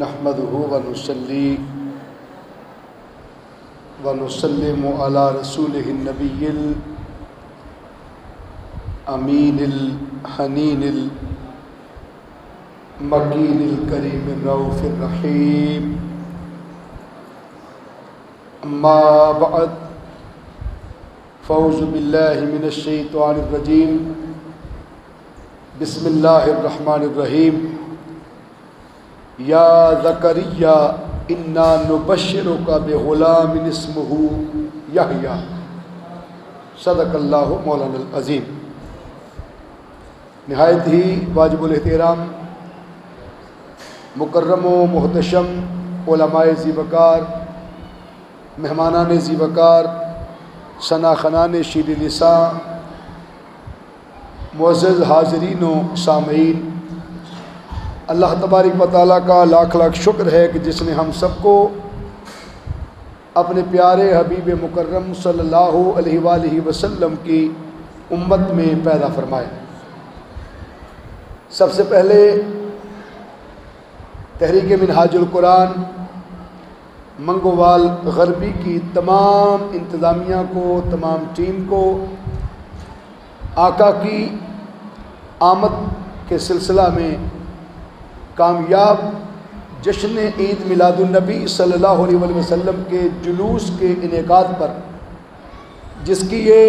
نحمده ونصلي ونسلم على رسوله النبي الأمين الحنين المكين الكريم الرؤوف الرحيم أما بعد فأعوذ بالله من الشيطان الرجيم بسم الله الرحمن الرحيم یا زکریا انا نبشرک بغلام اسمہ یحییٰ صدق اللہ مولانا العظیم۔ نہایت ہی واجب الاحترام مکرم و محتشم علماء ذی وقار، مہمانان ذی وقار، ثناخنان شیر لساں، معزز حاضرین و سامعین، اللہ تبارک و تعالیٰ کا لاکھ لاکھ شکر ہے کہ جس نے ہم سب کو اپنے پیارے حبیب مکرم صلی اللہ علیہ وآلہ وسلم کی امت میں پیدا فرمایا۔ سب سے پہلے تحریک منہاج القرآن منگوال غربی کی تمام انتظامیہ کو، تمام ٹیم کو آقا کی آمد کے سلسلہ میں کامیاب جشن عید میلاد النبی صلی اللہ علیہ وسلم کے جلوس کے انعقاد پر، جس کی یہ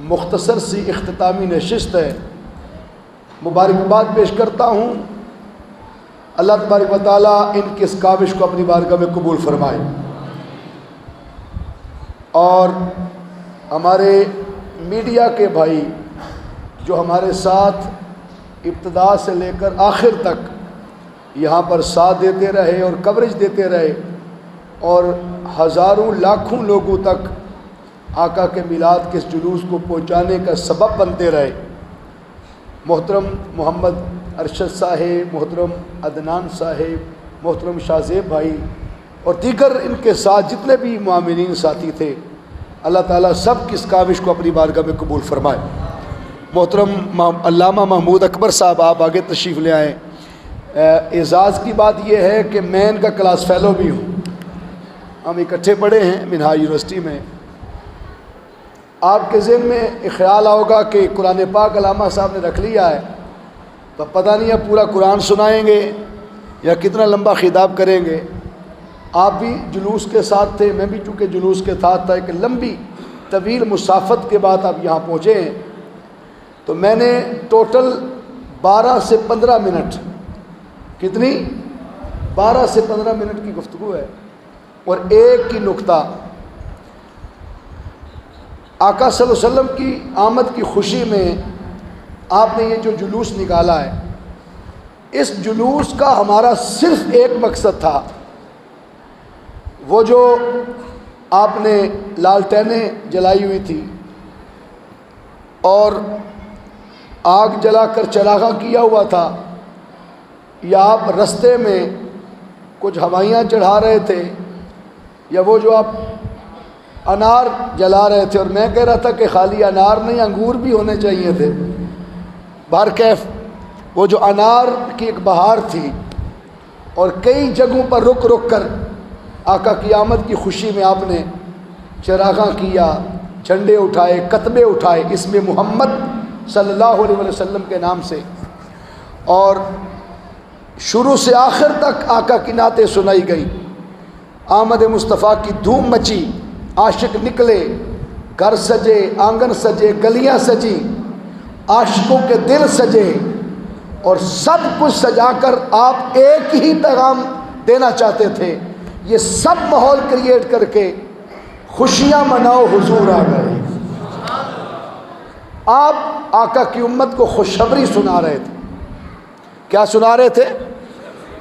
مختصر سی اختتامی نشست ہے، مبارکباد پیش کرتا ہوں۔ اللہ تبارک و تعالیٰ ان کی اس کاوش کو اپنی بارگاہ میں قبول فرمائے، اور ہمارے میڈیا کے بھائی جو ہمارے ساتھ ابتدا سے لے کر آخر تک یہاں پر ساتھ دیتے رہے اور کوریج دیتے رہے، اور ہزاروں لاکھوں لوگوں تک آقا کے میلاد کے اس جلوس کو پہنچانے کا سبب بنتے رہے، محترم محمد ارشد صاحب، محترم عدنان صاحب، محترم شاہ زیب بھائی اور دیگر ان کے ساتھ جتنے بھی معاونین ساتھی تھے، اللہ تعالیٰ سب کی اس کاوش کو اپنی بارگاہ میں قبول فرمائے۔ محترم علامہ محمود اکبر صاحب، آپ آگے تشریف لے آئیں۔ اعزاز کی بات یہ ہے کہ میں ان کا کلاس فیلو بھی ہوں، ہم اکٹھے پڑھے ہیں منہاج یونیورسٹی میں۔ آپ کے ذہن میں ایک خیال ہوگا کہ قرآن پاک علامہ صاحب نے رکھ لیا ہے، تو پتہ نہیں اب پورا قرآن سنائیں گے یا کتنا لمبا خطاب کریں گے۔ آپ بھی جلوس کے ساتھ تھے، میں بھی چونکہ جلوس کے ساتھ تھا، ایک لمبی طویل مسافت کے بعد آپ یہاں پہنچے ہیں، تو میں نے ٹوٹل 12 سے 15 منٹ، کتنی 12 سے 15 منٹ کی گفتگو ہے، اور ایک کی نکتہ آقا صلی اللہ علیہ وسلم کی آمد کی خوشی میں آپ نے یہ جو جلوس نکالا ہے، اس جلوس کا ہمارا صرف ایک مقصد تھا، وہ جو آپ نے لالٹینیں جلائی ہوئی تھی اور آگ جلا کر چراغاں کیا ہوا تھا، یا آپ رستے میں کچھ ہوائیاں چڑھا رہے تھے، یا وہ جو آپ انار جلا رہے تھے، اور میں کہہ رہا تھا کہ خالی انار نہیں، انگور بھی ہونے چاہیے تھے۔ بہرکیف وہ جو انار کی ایک بہار تھی، اور کئی جگہوں پر رک رک کر آقا کی آمد کی خوشی میں آپ نے چراغاں کیا، جھنڈے اٹھائے، کتبے اٹھائے اسم محمد صلی اللہ علیہ وسلم کے نام سے، اور شروع سے آخر تک آقا کی نعتیں سنائی گئی۔ آمد مصطفیٰ کی دھوم مچی، عاشق نکلے، گھر سجے، آنگن سجے، گلیاں سجی، عاشقوں کے دل سجے، اور سب کچھ سجا کر آپ ایک ہی پیغام دینا چاہتے تھے، یہ سب ماحول کریٹ کر کے خوشیاں مناؤ حضور آ گئے۔ آپ آقا کی امت کو خوشخبری سنا رہے تھے۔ کیا سنا رہے تھے؟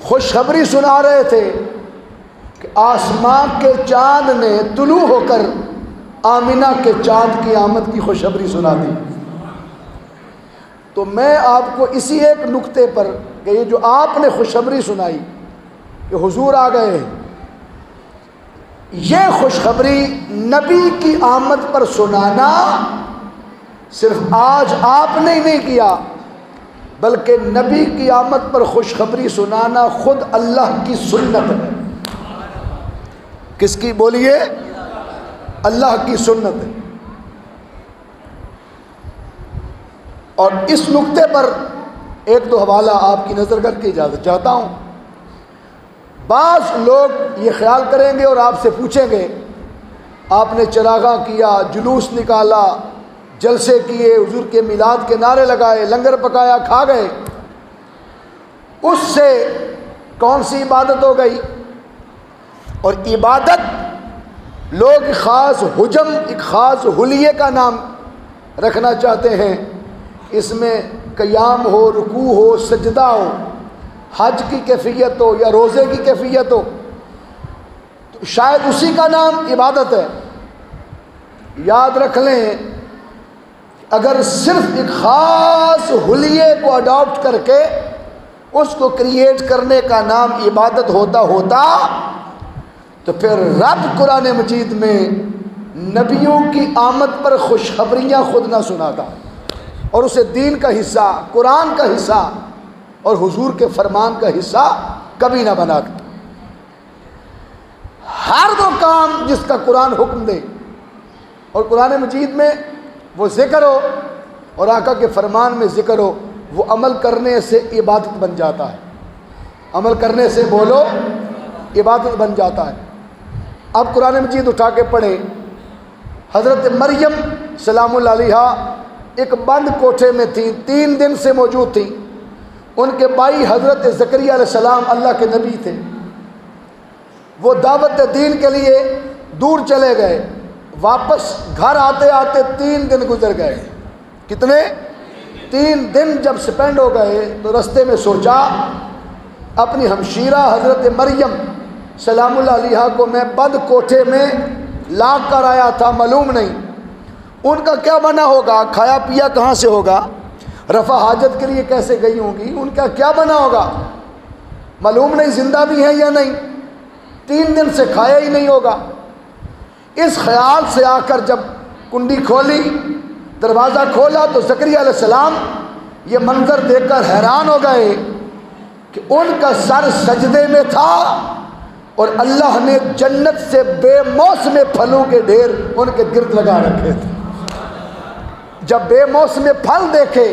خوشخبری سنا رہے تھے کہ آسمان کے چاند نے طلوع ہو کر آمینہ کے چاند کی آمد کی خوشخبری سنا دی۔ تو میں آپ کو اسی ایک نقطے پر کہ یہ جو آپ نے خوشخبری سنائی کہ حضور آ گئے، یہ خوشخبری نبی کی آمد پر سنانا صرف آج آپ نے نہیں کیا، بلکہ نبی کی آمد پر خوشخبری سنانا خود اللہ کی سنت ہے۔ کس کی بولیے؟ اللہ کی سنت ہے۔ اور اس نقطے پر ایک دو حوالہ آپ کی نظر کر کے اجازت چاہتا ہوں۔ بعض لوگ یہ خیال کریں گے اور آپ سے پوچھیں گے آپ نے چراغاں کیا، جلوس نکالا، جلسے کیے، حضور کے میلاد کے نعرے لگائے، لنگر پکایا، کھا گئے، اس سے کون سی عبادت ہو گئی؟ اور عبادت لوگ خاص حجم، ایک خاص حلیے کا نام رکھنا چاہتے ہیں، اس میں قیام ہو، رکوع ہو، سجدہ ہو، حج کی کیفیت ہو یا روزے کی کیفیت ہو، تو شاید اسی کا نام عبادت ہے۔ یاد رکھ لیں، اگر صرف ایک خاص حلیے کو اڈاپٹ کر کے اس کو کریٹ کرنے کا نام عبادت ہوتا تو پھر رب قرآن مجید میں نبیوں کی آمد پر خوشخبریاں خود نہ سناتا اور اسے دین کا حصہ، قرآن کا حصہ اور حضور کے فرمان کا حصہ کبھی نہ بناتا۔ ہر وہ کام جس کا قرآن حکم دے اور قرآن مجید میں وہ ذکر ہو اور آقا کے فرمان میں ذکر ہو، وہ عمل کرنے سے عبادت بن جاتا ہے۔ عمل کرنے سے بولو عبادت بن جاتا ہے۔ اب قرآن مجید اٹھا کے پڑھیں، حضرت مریم سلام اللہ علیہا ایک بند کوٹھے میں تھی، 3 دن سے موجود تھی۔ ان کے بھائی حضرت زکریا علیہ السلام اللہ کے نبی تھے، وہ دعوت دین کے لیے دور چلے گئے، واپس گھر آتے آتے 3 دن گزر گئے۔ کتنے؟ 3 دن جب سپینڈ ہو گئے تو رستے میں سوچا اپنی ہمشیرہ حضرت مریم سلام اللہ علیہا کو میں بند کوٹھے میں لا کر آیا تھا، معلوم نہیں ان کا کیا بنا ہوگا، کھایا پیا کہاں سے ہوگا، رفع حاجت کے لیے کیسے گئی ہوں گی، ان کا کیا بنا ہوگا، معلوم نہیں زندہ بھی ہیں یا نہیں، 3 دن سے کھایا ہی نہیں ہوگا۔ اس خیال سے آ کر جب کنڈی کھولی، دروازہ کھولا تو زکریا علیہ السلام یہ منظر دیکھ کر حیران ہو گئے کہ ان کا سر سجدے میں تھا اور اللہ نے جنت سے بے موسم پھلوں کے ڈھیر ان کے گرد لگا رکھے تھے۔ جب بے موسم پھل دیکھے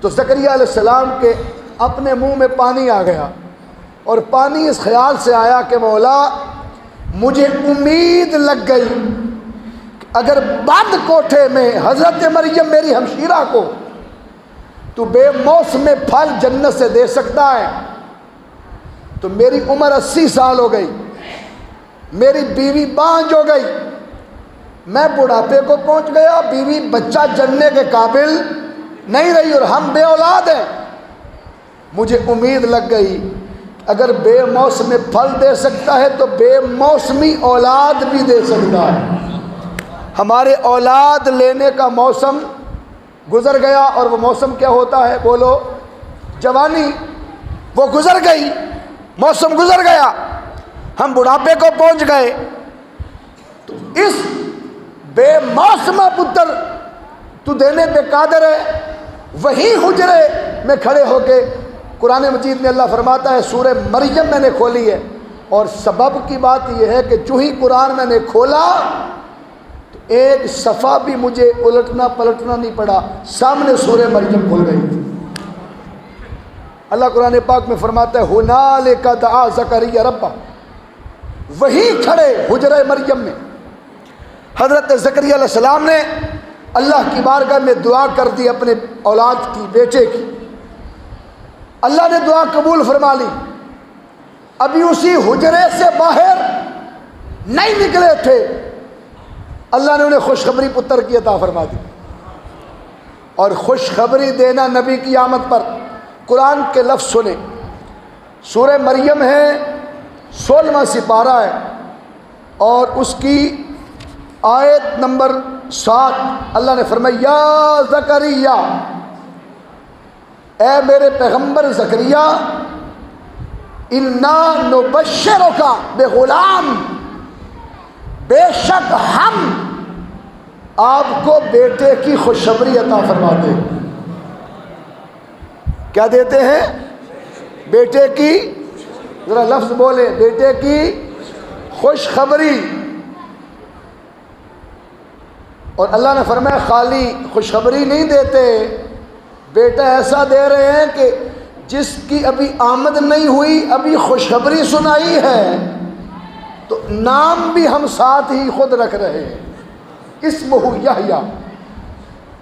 تو زکریا علیہ السلام کے اپنے منہ میں پانی آ گیا، اور پانی اس خیال سے آیا کہ مولا مجھے امید لگ گئی کہ اگر بند کوٹھے میں حضرت مریم میری ہمشیرہ کو تو بے موسم پھل جنت سے دے سکتا ہے تو میری عمر 80 سال ہو گئی، میری بیوی بانجھ ہو گئی، میں بڑھاپے کو پہنچ گیا، بیوی بچہ جننے کے قابل نہیں رہی اور ہم بے اولاد ہیں، مجھے امید لگ گئی اگر بے موسم پھل دے سکتا ہے تو بے موسمی اولاد بھی دے سکتا ہے۔ ہمارے اولاد لینے کا موسم گزر گیا، اور وہ موسم کیا ہوتا ہے بولو؟ جوانی۔ وہ گزر گئی، موسم گزر گیا، ہم بڑھاپے کو پہنچ گئے، تو اس بے موسمہ پتر تو دینے پہ قادر ہے۔ وہی حجرے میں کھڑے ہو کے قرآن مجید میں اللہ فرماتا ہے، سورہ مریم میں نے کھولی ہے، اور سبب کی بات یہ ہے کہ جو ہی قرآن میں نے کھولا تو ایک صفحہ بھی مجھے الٹنا پلٹنا نہیں پڑا، سامنے سورہ مریم کھل گئی تھی۔ اللہ قرآن پاک میں فرماتا ہے ہنالک دعا زکریا ربہ، وہی کھڑے حجرہ مریم میں حضرت زکریا علیہ السلام نے اللہ کی بارگاہ میں دعا کر دی اپنے اولاد کی، بیٹے کی۔ اللہ نے دعا قبول فرما لی، ابھی اسی حجرے سے باہر نہیں نکلے تھے، اللہ نے انہیں خوشخبری پتر کی عطا فرما دی۔ اور خوشخبری دینا نبی کی آمد پر، قرآن کے لفظ سنیں، سورہ مریم ہے 16واں سپارہ ہے اور اس کی آیت نمبر 7، اللہ نے فرمایا یا زکریا، اے میرے پیغمبر زکریا، انا نبشرک بغلام، بے شک ہم آپ کو بیٹے کی خوشخبری عطا فرما دیں۔ کیا دیتے ہیں؟ بیٹے کی، ذرا لفظ بولے، بیٹے کی خوشخبری۔ اور اللہ نے فرمایا خالی خوشخبری نہیں دیتے، بیٹا ایسا دے رہے ہیں کہ جس کی ابھی آمد نہیں ہوئی ابھی خوشخبری سنائی ہے، تو نام بھی ہم ساتھ ہی خود رکھ رہے ہیں، اسمہ یحییٰ،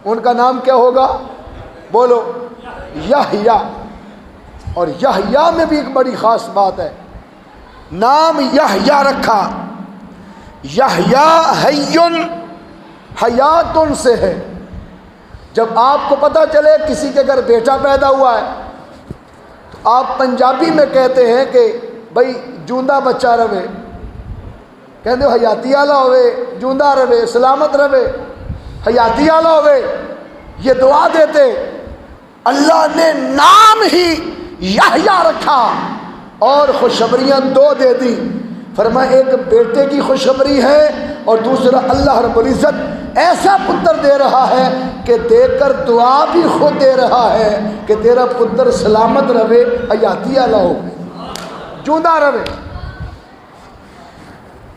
ان کا نام کیا ہوگا؟ بولو، یحییٰ۔ اور یحییٰ میں بھی ایک بڑی خاص بات ہے، نام یحییٰ رکھا، یحییٰ حیٌ، حیات سے ہے۔ جب آپ کو پتہ چلے کسی کے گھر بیٹا پیدا ہوا ہے تو آپ پنجابی میں کہتے ہیں کہ بھائی جوندا بچہ رہے، کہتے ہو حیاتی آلہ ہوئے، جوندا رہے، سلامت رہے، حیاتی آلہ ہوئے، یہ دعا دیتے۔ اللہ نے نام ہی یحییٰ رکھا اور خوشخبریاں دو دے دی، فرمایا ایک بیٹے کی خوشخبری ہے اور دوسرا اللہ رب العزت ایسا پتر دے رہا ہے کہ دے کر دعا بھی خود دے رہا ہے کہ تیرا پتر سلامت رہے، حیاتی آلہ ہو، جوندا رہے۔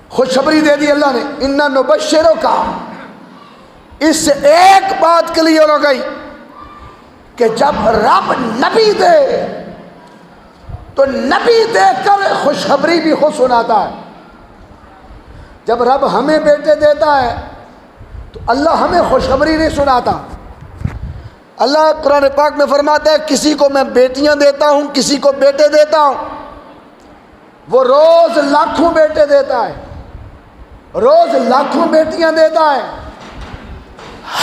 خوشخبری دے دی اللہ نے، اِنَّا نُبَشِّرُکَ۔ اس سے ایک بات کلیئر ہو گئی کہ جب رب نبی دے تو نبی دے کر خوشخبری بھی خود سناتا ہے۔ جب رب ہمیں بیٹے دیتا ہے تو اللہ ہمیں خوشخبری نہیں سناتا۔ اللہ قرآن پاک میں فرماتا ہے کسی کو میں بیٹیاں دیتا ہوں، کسی کو بیٹے دیتا ہوں، وہ روز لاکھوں بیٹے دیتا ہے، روز لاکھوں بیٹیاں دیتا ہے۔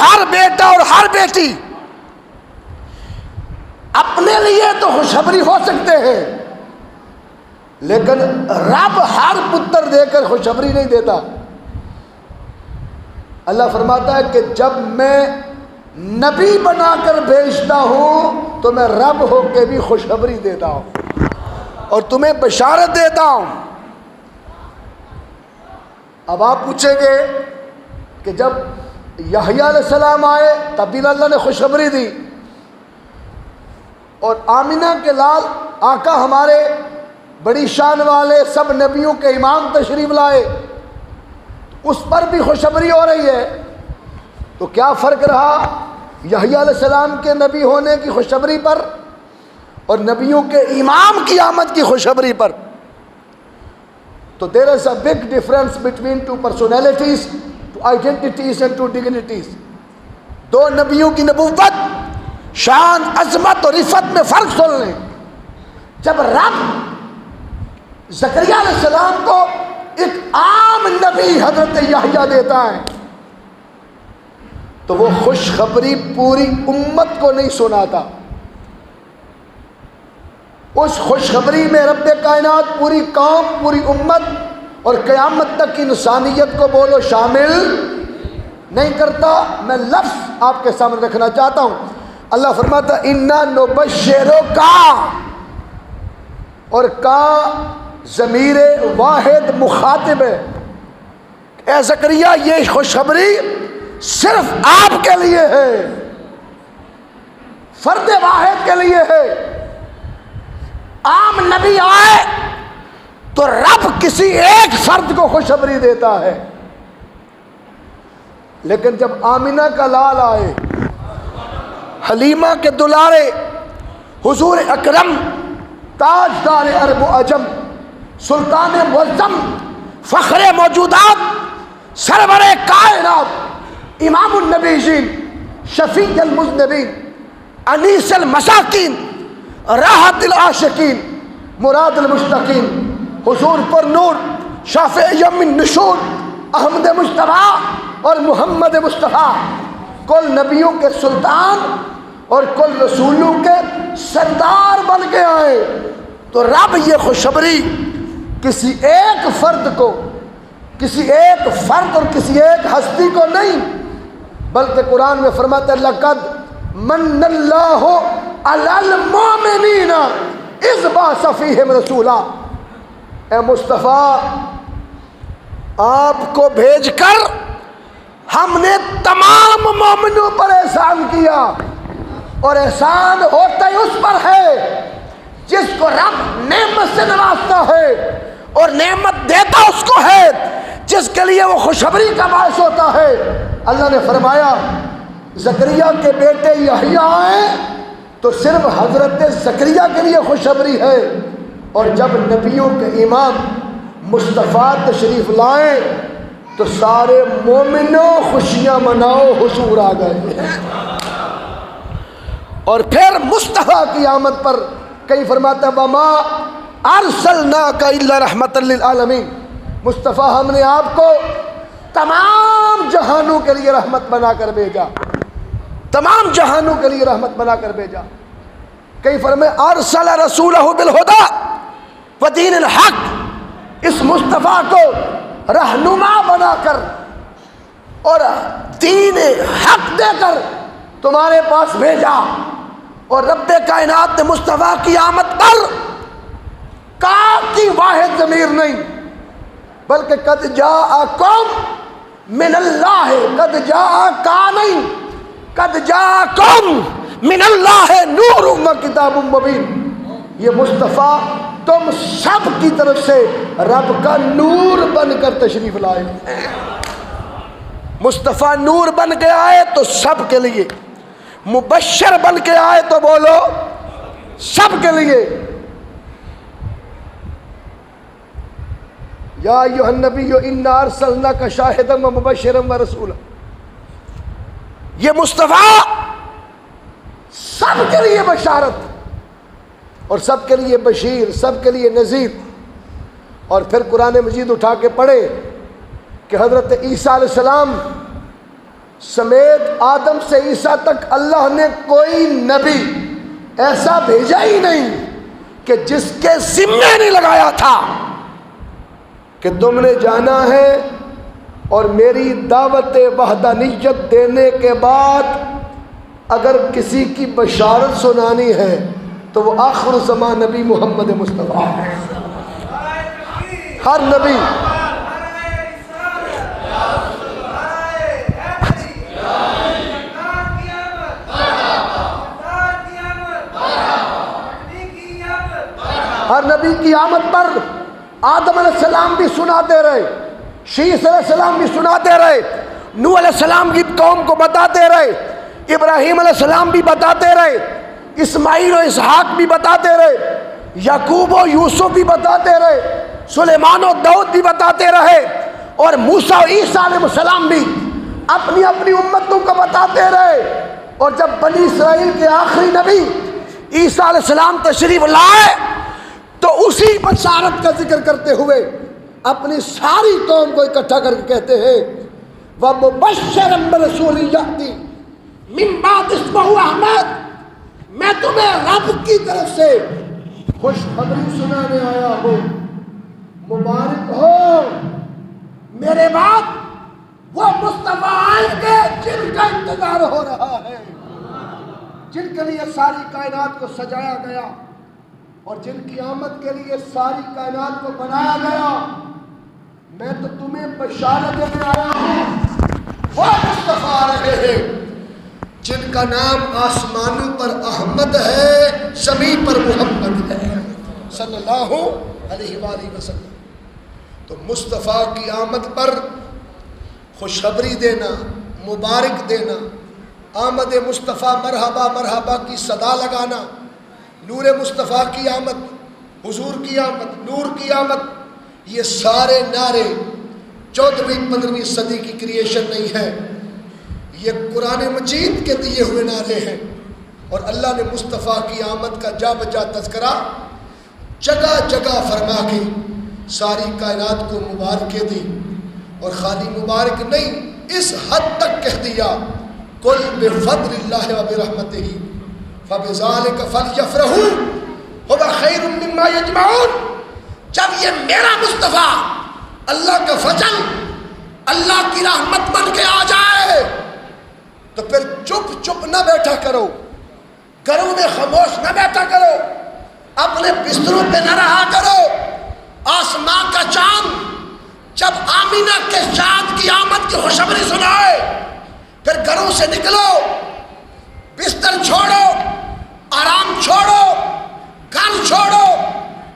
ہر بیٹا اور ہر بیٹی اپنے لیے تو خوشخبری ہو سکتے ہیں، لیکن رب ہر پتر دے کر خوشخبری نہیں دیتا۔ اللہ فرماتا ہے کہ جب میں نبی بنا کر بھیجتا ہوں تو میں رب ہو کے بھی خوشخبری دیتا ہوں اور تمہیں بشارت دیتا ہوں۔ اب آپ پوچھیں گے کہ جب یحییٰ علیہ السلام آئے تب بھی اللہ نے خوشخبری دی، اور آمینہ کے لال آقا ہمارے بڑی شان والے سب نبیوں کے امام تشریف لائے، اس پر بھی خوشخبری ہو رہی ہے، تو کیا فرق رہا یحییٰ علیہ السلام کے نبی ہونے کی خوشخبری پر اور نبیوں کے امام کی آمد کی خوشخبری پر؟ تو there is a big difference between two personalities, two identities and two dignities۔ دو نبیوں کی نبوت، شان، عظمت اور عفت میں فرق سن لیں۔ جب رب زکریا علیہ السلام کو ایک عام نبی حضرت یحییٰ دیتا ہے تو وہ خوشخبری پوری امت کو نہیں سناتا، اس خوشخبری میں رب کائنات پوری قوم، پوری امت اور قیامت تک کی انسانیت کو بولو شامل نہیں کرتا۔ میں لفظ آپ کے سامنے رکھنا چاہتا ہوں، اللہ فرماتا اِنَّا نُبَشِّرُکَ، اور کا ضمیر واحد مخاطب ہے، اے زکریا یہ خوشخبری صرف آپ کے لیے ہے، فرد واحد کے لیے ہے۔ عام نبی آئے تو رب کسی ایک فرد کو خوشخبری دیتا ہے، لیکن جب آمینہ کا لال آئے، حلیمہ کے دلارے، حضور اکرم، تاجدار عرب و عجم، سلطان معظم، فخر موجودات، سرور کائنات، امام النبیین، شفیع المذنبین، انیس المساکین، راحت العاشقین، مراد المشتاقین، حضور پر نور، شافع یوم النشور، احمد مصطفیٰ اور محمد مصطفیٰ، کل نبیوں کے سلطان اور کل رسولوں کے سردار بن کے آئے، تو رب یہ خوشخبری کسی ایک فرد کو، کسی ایک فرد اور کسی ایک ہستی کو نہیں، بلکہ قرآن میں فرماتا ہے لَقَدْ مَنَّ اللَّهُ عَلَى الْمُؤْمِنِينَ إِذْ بَعَثَ فِيهِمْ رَسُولًا۔ اے مصطفیٰ، آپ کو بھیج کر ہم نے تمام مومنوں پر احسان کیا، اور احسان ہوتا ہی اس پر ہے جس کو رب نعمت سے نوازتا ہے، اور نعمت دیتا اس کو ہے جس کے لیے وہ خوشخبری کا باعث ہوتا ہے۔ اللہ نے فرمایا زکریا کے بیٹے یحییٰ آئے تو صرف حضرت زکریا کے لیے خوشخبری ہے، اور جب نبیوں کے امام مصطفیٰ تشریف لائے تو سارے مومنوں خوشیاں مناؤ، حضور آ گئے۔ اور پھر مصطفیٰ کی آمد پر کئی فرماتا ہے وما ارسلناک الا رحمۃ للعالمین، مصطفیٰ ہم نے آپ کو تمام جہانوں کے لیے رحمت بنا کر بھیجا، تمام جہانوں کے لیے رحمت بنا کر بھیجا۔ کئی فرمائے ارسل رسولہ بالہدی ودین الحق، اس مصطفیٰ کو رہنما بنا کر اور دین حق دے کر تمہارے پاس بھیجا۔ اور رب کائنات نے مصطفیٰ کی آمد پر کاف کی واحد ضمیر نہیں بلکہ قد جاءکم من اللہ، قد جاءکا نہیں، قد جاءکم من اللہ نور و کتاب مبین، یہ مصطفیٰ تم سب کی طرف سے رب کا نور بن کر تشریف لائے۔ مصطفیٰ نور بن کے آئے تو سب کے لیے، مبشر بن کے آئے تو بولو سب کے لیے۔ یا ایھا النبی انا ارسلناک شاہدا ومبشرا ورسولا، یہ مصطفیٰ سب کے لیے بشارت اور سب کے لیے بشیر، سب کے لیے نذیر۔ اور پھر قرآن مجید اٹھا کے پڑھے کہ حضرت عیسیٰ علیہ السلام سمیت آدم سے عیسیٰ تک اللہ نے کوئی نبی ایسا بھیجا ہی نہیں کہ جس کے ذمہ نہیں لگایا تھا کہ تم نے جانا ہے اور میری دعوت وحدانیت دینے کے بعد اگر کسی کی بشارت سنانی ہے تو وہ آخر زمان نبی محمد مصطفیٰ ہے۔ ہر نبی ہر نبی کی آمد پر آدم علیہ السلام بھی سناتے رہے، شیس علیہ السلام بھی سناتے رہے، نوح علیہ السلام کی قوم کو بتاتے رہے، ابراہیم علیہ السلام بھی بتاتے رہے، اسماعیل و اسحاق بھی بتاتے رہے، یعقوب و یوسف بھی بتاتے رہے، سلیمان و داؤد بھی بتاتے رہے، اور موسیٰ و عیسیٰ علیہ السلام بھی اپنی اپنی امتوں کو بتاتے رہے۔ اور جب بنی اسرائیل کے آخری نبی عیسیٰ علیہ السلام تشریف لائے تو اسی بشارت کا ذکر کرتے ہوئے اپنی ساری قوم کو اکٹھا کر کے کہتے ہیں وَمُبَشِّرًا بِرَسُولٍ يَأْتِي مِن بَعْدِهِ اسْمُهُ أَحْمَدُ، میں تمہیں رب کی طرف سے خوشخبری سنانے آیا ہوں، مبارک ہو، میرے بعد وہ مصطفیٰ آئیں گے جن کا انتظار ہو رہا ہے، جن کے لیے ساری کائنات کو سجایا گیا اور جن کی آمد کے لیے ساری کائنات کو بنایا گیا۔ میں تو تمہیں بشارت دینے آیا ہوں، وہ مصطفیٰ آ رہے ہیں جن کا نام آسمانوں پر احمد ہے، زمین پر محمد ہے صلی اللہ علیہ وآلہ وسلم۔ تو مصطفیٰ کی آمد پر خوشخبری دینا، مبارک دینا، آمد مصطفیٰ مرحبا مرحبا کی صدا لگانا، نور مصطفیٰ کی آمد، حضور کی آمد، نور کی آمد، یہ سارے نعرے 14ویں 15ویں صدی کی کریشن نہیں ہے، یہ قرآن مجید کے دیے ہوئے نعرے ہیں۔ اور اللہ نے مصطفیٰ کی آمد کا جا بجا تذکرہ جگہ جگہ فرما کے ساری کائنات کو مبارکیں دی، اور خالی مبارک نہیں، اس حد تک کہہ دیا قل بفضل اللہ وبرحمتہ فبذلک فلیفرحوا ھو خیر مما یجمعون۔ جب یہ میرا مصطفیٰ اللہ کا فضل، اللہ کی رحمت بن کے آ جائے تو پھر چپ چپ نہ بیٹھا کرو، گھروں میں خاموش نہ بیٹھا کرو، اپنے بستروں پہ نہ رہا کرو۔ آسمان کا چاند جب آمینہ کے چاند کی آمد کی خوشخبری سنائے پھر گھروں سے نکلو، بستر چھوڑو، آرام چھوڑو، گھر چھوڑو،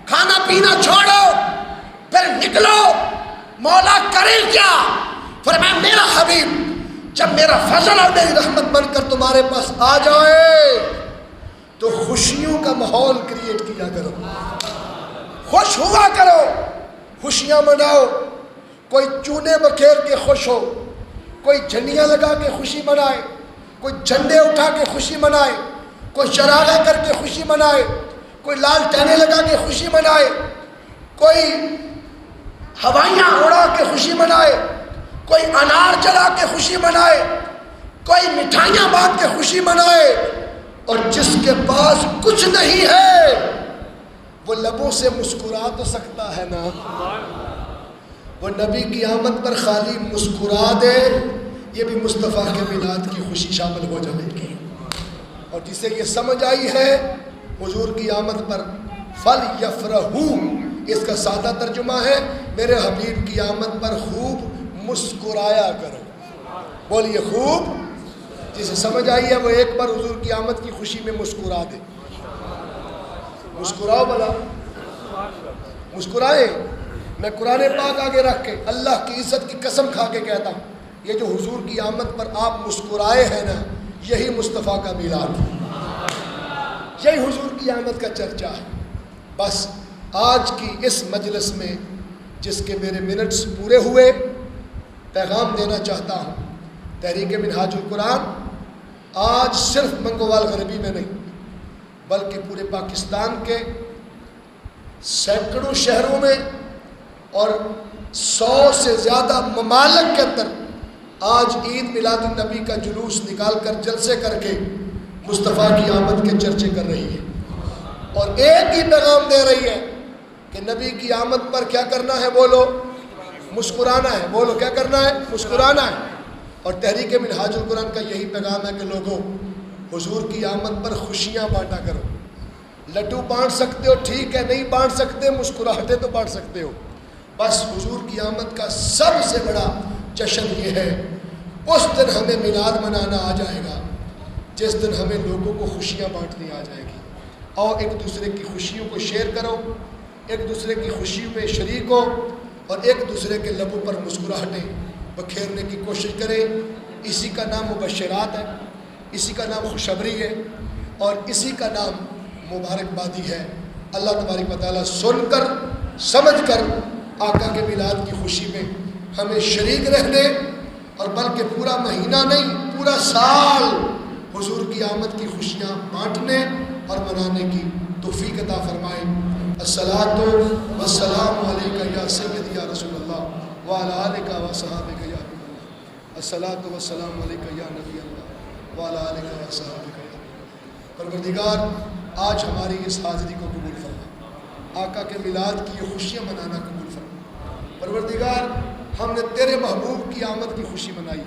کھانا پینا چھوڑو، پھر نکلو۔ مولا کرے کیا؟ فرمایا میرا حبیب جب میرا فضل اور میری رحمت بن کر تمہارے پاس آ جائے تو خوشیوں کا ماحول کریٹ کیا کرو، خوش ہوا کرو، خوشیاں مناؤ۔ کوئی چونے بکھیر کے خوش ہو، کوئی جھنڈیاں لگا کے خوشی منائے، کوئی جھنڈے اٹھا کے خوشی منائے، کوئی چراغاں کر کے خوشی منائے، کوئی لال ٹہنے لگا کے خوشی منائے، کوئی ہوائیاں اڑا کے خوشی منائے، کوئی انار جلا کے خوشی منائے، کوئی مٹھائیاں باندھ کے خوشی منائے، اور جس کے پاس کچھ نہیں ہے وہ لبوں سے مسکرا تو سکتا ہے نا، وہ نبی کی آمد پر خالی مسکرا دے، یہ بھی مصطفیٰ کے میلاد کی خوشی شامل ہو جائے گی۔ اور جسے یہ سمجھ آئی ہے حضور کی آمد پر فَلْيَفْرَحُوا، اس کا سادہ ترجمہ ہے میرے حبیب کی آمد پر خوب مسکرایا کرو۔ بولیے خوب۔ جسے سمجھ آئی ہے وہ ایک بار حضور کی آمد کی خوشی میں مسکرا دے۔ مسکراؤ بلا، مسکرائے۔ میں قرآن پاک آگے رکھ کے اللہ کی عزت کی قسم کھا کے کہتا ہوں یہ جو حضور کی آمد پر آپ مسکرائے ہیں نا، یہی مصطفیٰ کا میلاد ہے، یہی حضور کی آمد کا چرچا ہے۔ بس آج کی اس مجلس میں جس کے میرے منٹس پورے ہوئے، پیغام دینا چاہتا ہوں۔ تحریک منہاج القرآن آج صرف منگوال غربی میں نہیں بلکہ پورے پاکستان کے سینکڑوں شہروں میں اور 100 سے زیادہ ممالک کے اندر آج عید میلاد النبی کا جلوس نکال کر جلسے کر کے مصطفیٰ کی آمد کے چرچے کر رہی ہے، اور ایک ہی پیغام دے رہی ہے کہ نبی کی آمد پر کیا کرنا ہے؟ بولو مسکرانا ہے۔ بولو کیا کرنا ہے؟ مسکرانا ہے۔ اور تحریک منہاج القرآن کا یہی پیغام ہے کہ لوگوں حضور کی آمد پر خوشیاں بانٹا کرو۔ لڈو بانٹ سکتے ہو ٹھیک ہے، نہیں بانٹ سکتے مسکراہٹیں تو بانٹ سکتے ہو۔ بس حضور کی آمد کا سب سے بڑا جشن یہ ہے، اس دن ہمیں میلاد منانا آ جائے گا جس دن ہمیں لوگوں کو خوشیاں بانٹنی آ جائے گی۔ اور ایک دوسرے کی خوشیوں کو شیئر کرو، ایک دوسرے کی خوشیوں میں شریک ہو، اور ایک دوسرے کے لبوں پر مسکراہٹیں بکھیرنے کی کوشش کریں۔ اسی کا نام مبشرات ہے، اسی کا نام خوشخبری ہے، اور اسی کا نام مبارکبادی ہے۔ اللہ تبارک و تعالیٰ سن کر سمجھ کر آقا کے میلاد کی خوشی میں ہمیں شریک رہنے، اور بلکہ پورا مہینہ نہیں پورا سال حضور کی آمد کی خوشیاں بانٹنے اور منانے کی توفیق عطا فرمائے۔ الصلاۃ والسلام علیکہ یا سیدی یا رسول اللہ وعلی آلک و صحابک یا حبیب اللہ۔ الصلاۃ والسلام علیکہ یا نبی اللہ وعلی آلک و صحابک یا حبیب اللہ۔ پروردگار آج ہماری اس حاضری کو قبول فرما، آقا کے میلاد کی یہ خوشیاں منانا قبول فرما۔ پروردگار ہم نے تیرے محبوب کی آمد کی خوشی منائی،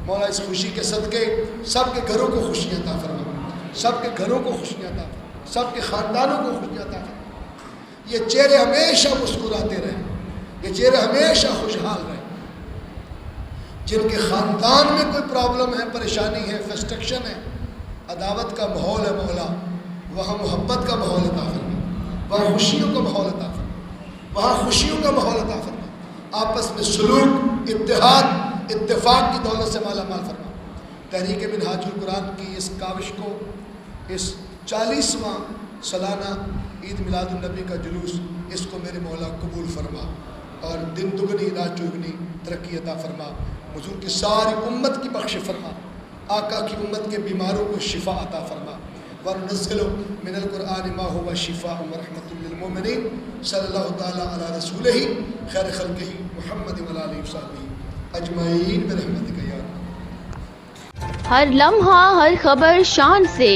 مولا اس خوشی کے صدقے سب کے گھروں کو خوشیاں عطا فرما، سب کے گھروں کو خوشیاں عطا فرما، سب کے خاندانوں کو خوشیاں عطا فرما۔ یہ چہرے ہمیشہ مسکراتے رہیں، یہ چہرے ہمیشہ خوشحال رہیں۔ جن کے خاندان میں کوئی پرابلم ہے، پریشانی ہے، فرسٹریکشن ہے، عداوت کا ماحول ہے، مولا وہاں محبت کا ماحول عطا فرما، وہاں خوشیوں کا ماحول عطا فرما، وہاں خوشیوں کا ماحول عطا فرما۔ آپس میں سلوک، اتحاد، اتفاق کی دولت سے مالا مال فرما۔ تحریک منہاج القرآن کی اس کاوش کو، اس 40واں سالانہ عید میلاد النبی کا جلوس، اس کو میرے مولا قبول فرما، اور دن دگنی رات چوگنی ترقی عطا فرما۔ حضور کی ساری امت کی بخش فرما، آقا کی امت کے بیماروں کو شفا عطا فرما۔ وَنُنَزِّلُ مِنَ الْقُرْآنِ مَا هُوَ شِفَاءٌ وَرَحْمَةٌ لِّلْمُؤْمِنِينَ صلی اللہ تعالیٰ علی رسولہ خیر خلقہ محمد وعلی آلہ وصحبہ اجمعین برحمتک یا رب۔ ہر لمحہ ہر خبر شان سے